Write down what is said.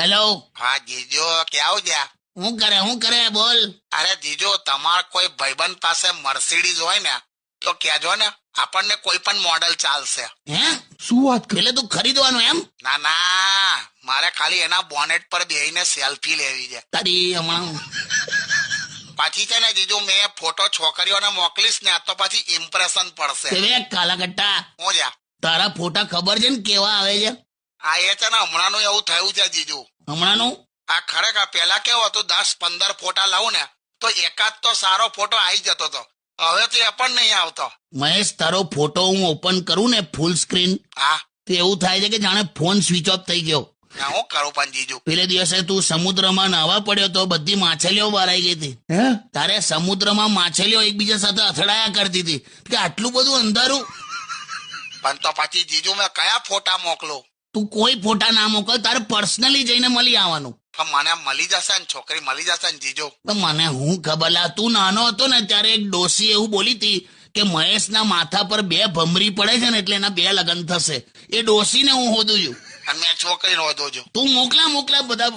Hello. હા જીજો ક્યાં ગયા? હું કરે બોલ. અરે જીજો તમાર કોઈ ભાઈબંધ પાસે મર્સિડીઝ હોય ને તો કહેજો ને, આપણને કોઈ પણ મોડેલ ચાલશે. હે શું વાત કરે? એટલે તું ખરીદવાનું એમ? ના ના, મારે ખાલી એના બોનેટ પર બેહીને સેલ્ફી લેવી છે. તારી હમણાં પાછી છે ને જીજુ, મેં ફોટો છોકરીઓને મોકલીશ ને તો પછી ઇમ્પ્રેશન પડશે. કેવે કાલા કટ્ટા, હું જા તારા ફોટા ખબર છે ને કેવા આવે છે? આ એ છે ને હમણાંનું એવું થયું છે જીજુ. હમણાંનું આ ખરેખર પેલા કેવું હતું, 10-15 ફોટા લાવું ને તો એકાદ તો સારો ફોટો આવી જતો હતો. હવે તો એ પણ નહીં આવતો. મહેશ, તારો ફોટો હું ઓપન કરું ને ફૂલ સ્ક્રીન, હા, તો એવું થાય છે કે જાણે ફોન સ્વિચ ઓફ થઈ ગયો. ના હું કરું પણ જીજુ. પેલે દિવસે તું સમુદ્રમાં નાહવા પડ્યો તો બધી માછલીઓ બહાર આવી ગઈ હતી. હે? તારે સમુદ્રમાં માછલીઓ એકબીજા સાથે અથડાયા કરતી હતી કે આટલું બધું અંધારું. પણ તો પછી જીજુ મેં કયા ફોટા મોકલું? તું કોઈ ફોટા ના મોકલ, તારે પર્સનલી જઈને મળી આવવાનું. પણ મને મળી જશે ને, છોકરી મળી જશે ને જીજુ? તો મને હું ખબર, લા તું નાનો હતો ને ત્યારે એક ડોસી એવું બોલી હતી કે મહેશના માથા પર 2 ભમરી પડે છે ને એટલે એના 2 લગ્ન થશે. એ ડોસીને હું હોદું છું. અને મેં છોકરી નોંધો છું. તું મોકલા બધા